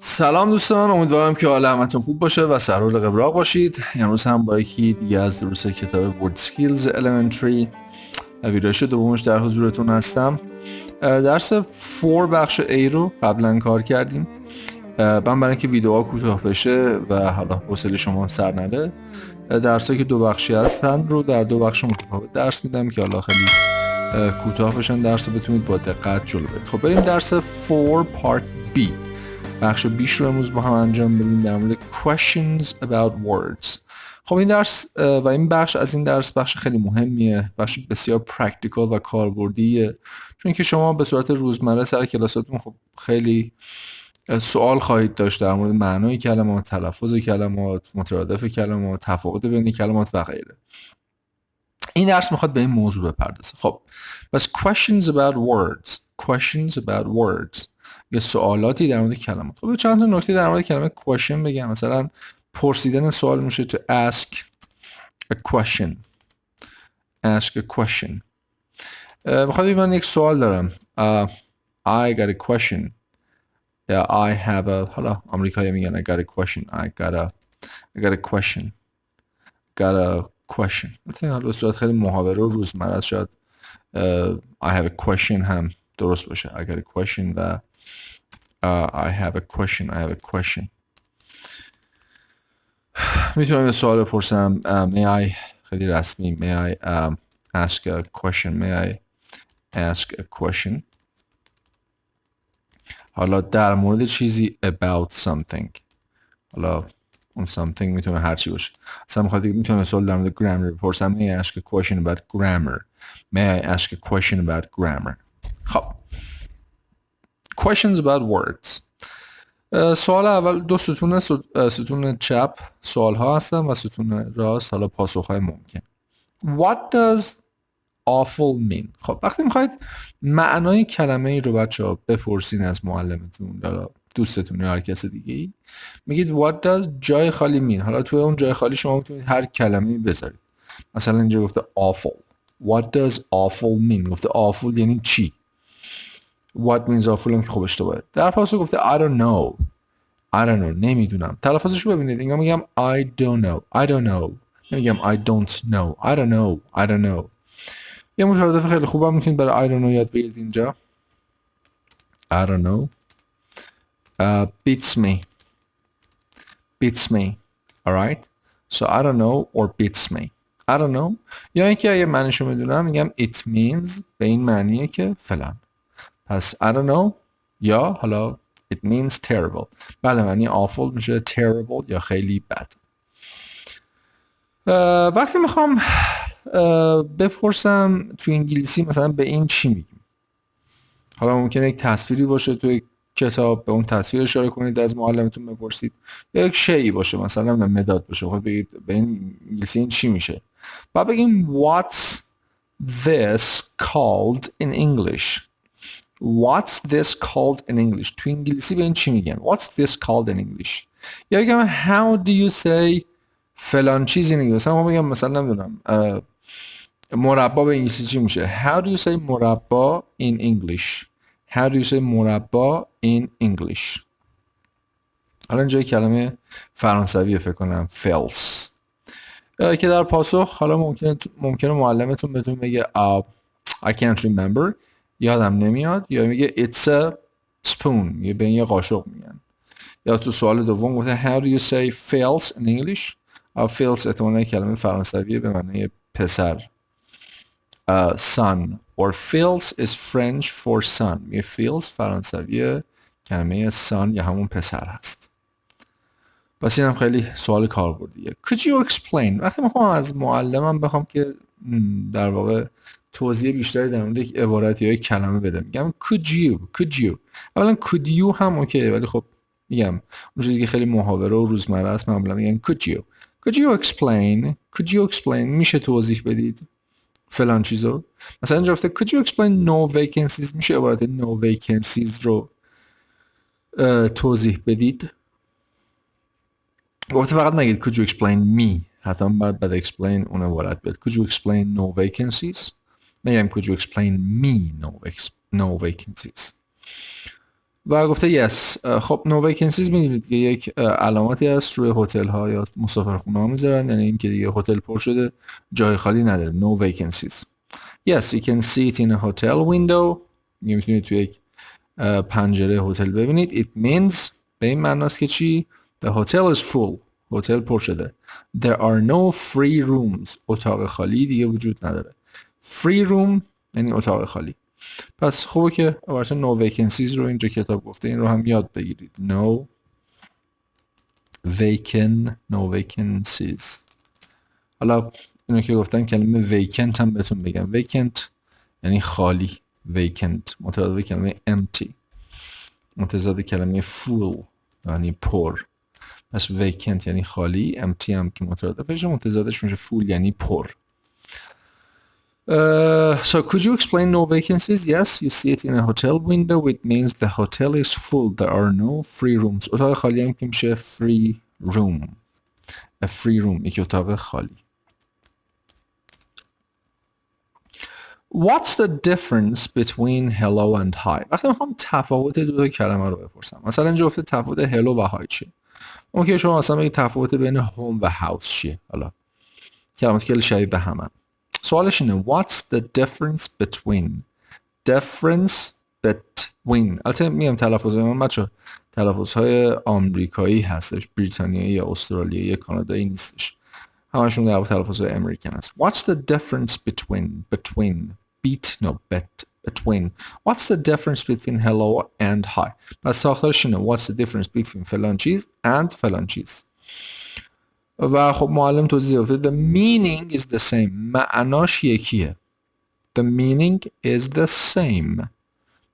سلام دوستان، امیدوارم که حال همتون خوب باشه و سرحال قبراق باشید. امروز هم با یکی دیگه از دروس کتاب Word Skills Elementary ویدیوش دومش در حضورتون هستم. درس 4 بخش A رو قبلا کار کردیم. من برای اینکه ویدیوها کوتاه بشه و حالا حوصله شما سر نره، درسایی که دو بخشی هستن رو در دو بخش متفاوت درس میدم که حالا خیلی کوتاه بشن، درس رو بتونید با دقت جلو برید. خب بریم درس 4 پارت B. بخش بیش رو امروز با هم انجام بدیم در مورد questions about words. خب این درس و این بخش از این درس بخش خیلی مهمیه، بخش بسیار پرکتیکال و کاربردیه، چون که شما به صورت روزمره سر کلاساتون خب خیلی سوال خواهید داشت در مورد معنای کلمات، تلفظ کلمات، مترادف کلمات، تفاوت بین کلمات و غیره. این درس میخواد به این موضوع بپردازه. خب پس questions about words یه سوالاتی در مورد کلمات. خب چند تا نکته در مورد کلمه question بگم. مثلا پرسیدن سوال میشه to ask a question. بخواد من یک سوال دارم. I got a question. I have a حالا آمریکایی میگن I got a question. I got a question. مثلا به صورت خیلی محاوره و روزمره شاید I have a question هم درست باشه. I got a question و I have a question. میتونم یه سوال بپرسم. May I خیلی رسمی. May I ask a question. حالا در مورد چیزی about something. حالا اون something میتونه هر چی باشه. مثلا میتونم سوال در مورد grammar بپرسم. May I ask a question about grammar. خب questions about words. سوال اول دو ستون، ستون چپ سوال ها هستن و ستون راست حالا پاسخ های ممکن. What does awful mean؟ خب وقتی میخواید معنای کلمه ای رو بچه ها بپرسین از معلمتون یا دوستتون یا هر کس دیگه ای، میگید what does جای خالی mean. حالا توی اون جای خالی شما میتونید هر کلمه‌ای بذارید. مثلا اینجا گفته awful. What does awful mean؟ گفته awful یعنی چی؟ What means awful هم که خب اشتباهه. در پاسخ گفته I don't know. نمیدونم. تلفظش رو ببینید. اینجا میگم I don't know. نمیگم I don't know. I don't know. یه مترادف خیلی خوبم میتونید برای I don't know یاد بگیرید اینجا. I don't know. Beats me. Alright? So I don't know or beats me. I don't know. یا اینکه اگه معنیشو میدونم میگم it means به این معنیه که فلان. پس I don't know یا حالا it means terrible. بله معنی awful میشه terrible یا خیلی بد. وقتی میخوام بپرسم تو انگلیسی مثلا به این چی میگیم، حالا ممکنه یک تصویری باشه توی کتاب، به اون تصویر اشاره کنید از معلمتون بپرسید، یا یک شیئی باشه مثلا مداد باشه، خب بگید به این انگلیسی این چی میشه. بعد بگیم what's this called in English. تو انگلیسی به این چی میگن؟ What's this called in English. یا بگم how do you say فلان چیز in English. مثلا بگم مثلا نمیدونم مربا به انگلیسی چی میشه. How do you say مربا in English. حالا اینجا کلمه فرانسویه فکر کنم fails که در پاسخ حالا ممکنه معلمتون بهتون بگه I can't remember یادم نمیاد، یا میگه it's a spoon یه به این یه قاشق میگن. یا تو سوال دوم گفته how do you say fails in English. fails احتمالاً کلمه فرانسویه به معنی پسر. son or fails is French for son. یه fails فرانسویه کلمه son یا همون پسر هست. پس اینم خیلی سوال کاربردیه. Could you explain؟ وقتی میخوام از معلمم بخوام که در واقع توضیح بیشتری در مورد یک عبارت یا یک کلمه بده، میگم could you. اولا could you هم اوکی، ولی خب میگم اون چیزی که خیلی محاوره و روزمره است معمولا میگن could you explain میشه توضیح بدید فلان چیزو. مثلا اینجا گفته could you explain no vacancies. میشه عبارت no vacancies رو توضیح بدید. گفته فقط نگید could you explain me، حتما بعد explain اون عبارت بید. could you explain no vacancies. نگم could you explain me no vacancies. و گفته yes. خب no vacancies میدونید که یک علاماتی هست روی هتل ها یا مسافرخونه ها میذارن، یعنی اینکه دیگه هتل پر شده، جای خالی نداره. no vacancies. Yes, you can see it in a hotel window. میتونید توی یک پنجره هتل ببینید. It means به این معناست که چی؟ The hotel is full. هتل پر شده. There are no free rooms. اتاق خالی دیگه وجود نداره. Free room یعنی اتاق خالی. پس خوبه که واسه no vacancies رو اینجا کتاب گفته، این رو هم یاد بگیرید. no vacancies. حالا اینو که گفتم کلمه vacant هم بهتون بگم. vacant یعنی خالی. vacant مترادف کلمه empty، متضاد کلمه full یعنی پر. پس vacant یعنی خالی، empty هم که مترادفشه متضادش میشه full یعنی پر. So could you explain no vacancies? Yes, you see it in a hotel window. It means the hotel is full. There are no free rooms. اتاق خالی هم که میشه free room. A free room یک اتاق خالی. What's the difference between hello and hi? وقتی میخوام تفاوت دو تا کلمه رو بپرسم، مثلا اینجا گفته تفاوت hello و hi چیه؟ ممکنه شما مثلا بگید تفاوت بین home و house چیه؟ حالا کلماتی که شبیه به همن. سوالش اینه what's the difference between. البته میگم تلفظ من بچه تلفظهای آمریکایی هستش، بریتانیایی یا استرالیایی یا کانادایی نیستش، همشون در واقع تلفظهای امریکن هست. What's the difference between what's the difference between hello and hi. پس ساختارش اینه what's the difference between فلان چیز and فلان چیز. و خب معلم توضیح داده the meaning is the same. معناش یکیه. The meaning is the same.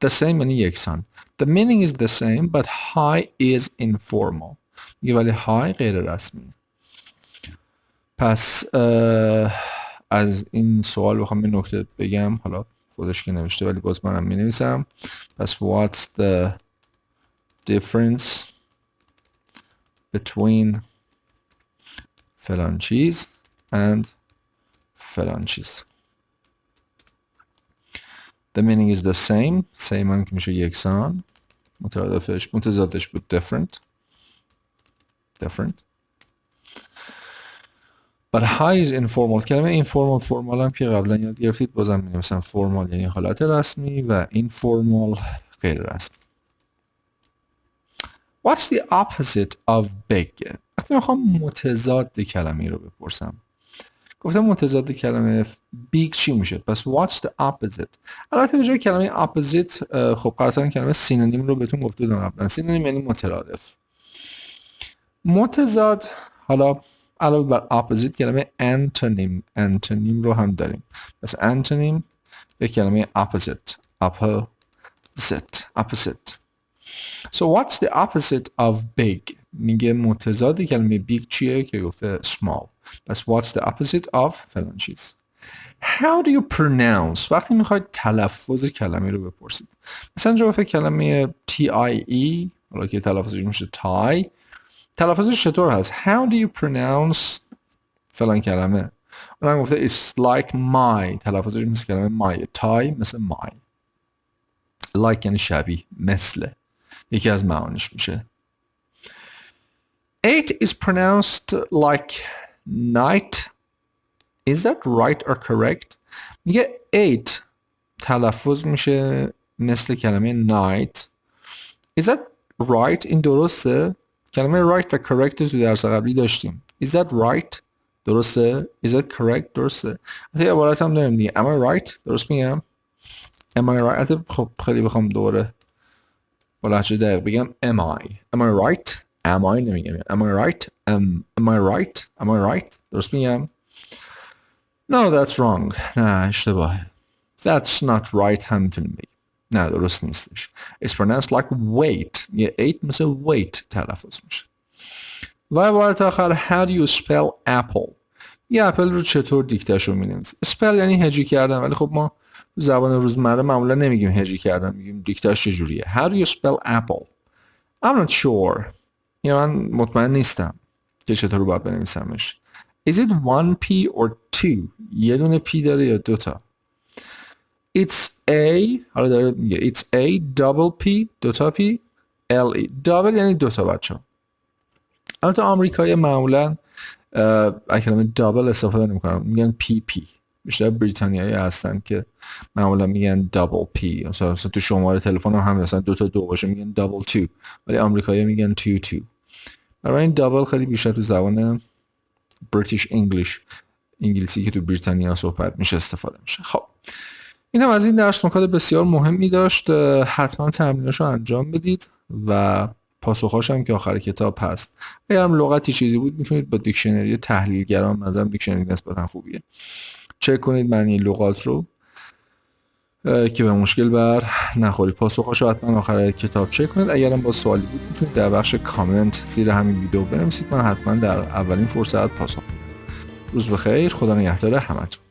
The same یعنی یکسان. The meaning is the same but hi is informal. میگه ولی hi غیر رسمی. پس از این سوال بخوام یه نکته بگم، حالا خودش که نوشته ولی باز منم می نویسم. پس what's the difference between فلان چیز and فلان چیز. The meaning is the same. same هم که میشه یکسان، متضادش بود different. But hi is informal. کلمه informal formal هم که قبلا یاد گرفتید بازم می نویسم. formal یعنی حالت رسمی و informal غیر رسمی. What's the opposite of big؟ وقتی میخوام متضاد کلمه رو بپرسم، گفتم متضاد کلمه big چی میشه؟ پس what's the opposite؟ البته به جای کلمه opposite خب قطعا کلمه سینونیم رو بهتون گفته بودم قبلا. سینونیم یعنی مترادف. متضاد حالا علاوه بر opposite کلمه antonym رو هم داریم. پس antonym یک کلمه opposite. So what's the opposite of big؟ میگه متضاد کلمه big چیه که گفته small. پس what's the opposite of فلان چیز. How do you pronounce؟ وقتی میخواید تلفظ کلمه رو بپرسید، مثلا جا گفته کلمه tie حالا که تلفظش میشه tie، تلفظش چطور هست؟ How do you pronounce فلان کلمه؟ اونم گفته it's like my، تلفظش مثل کلمه my. tie مثل my. like یعنی شبیه، مثل، یکی از معانیش میشه. 8 is pronounced like night. Is that right or correct؟ میگه 8 تلفظ میشه مثل کلمه night. Is that right؟ این درسته؟ کلمه right و correct تو درس قبلی داشتیم. Is that right؟ درسته؟ Is that correct؟ درسته. حتی عبارت هم داریم دیگه. Am I right؟ درست میگم؟ Am I right؟ خب خیلی بخوام دوباره با لحجه دقیق بگم am I right؟ am I نمیگم. am I right؟ am I right؟ am I right؟ درست میگم؟ No, that's wrong. نه اشتباهه. That's not right هم میتونیم بگیم. نه درست نیستش. It's pronounced like wait. یه 8 مثل wait تلفظ میشه. و عبارت آخر how do you spell apple؟ یه اپل رو چطور دیکتهشو مینویسی؟ spell یعنی هجی کردن، ولی خب ما زبان روزمره معمولا نمیگیم هجی کردن، میگیم دیکتهش چجوریه. How do you spell apple؟ I'm not sure. یعنی من مطمئن نیستم که چطور باید بنویسمش. Is it one P or two؟ یه دونه P داره یا دوتا؟ It's A، حالا داره میگه It's A double P، دوتا P، L-E. دابل یعنی دوتا بچه ها. البته آمریکایی معمولا کلمه دابل استفاده نمیکنن، میگن پی پی. بیشتر بریتانیایی هستن که معمولا میگن دابل پی. مثلا تو شماره تلفن هم مثلا دو تا دو باشه میگن دابل تو، ولی آمریکایی میگن تو تو. برای این دابل خیلی بیشتر تو زبان بریتیش انگلیسی که تو بریتانیا صحبت میشه استفاده میشه. خب این هم از این درس. نکات بسیار مهمی داشت. حتما تمریناشو انجام بدید و پاسخاش هم که آخر کتاب هست. اگر هم لغتی چیزی بود میتونید با دیکشنری تحلیلگران، نظرم دیکشنری نسبتا خوبیه، چک کنید معنی لغات رو که به مشکل بر نخورید. پاسخاشو حتما آخر کتاب چک کنید. اگر هم با سوالی بود میتونید در بخش کامنت زیر همین ویدیو بنویسید، من حتما در اولین فرصت پاسخ میدم. روز بخیر، خدا نگهدار همتون.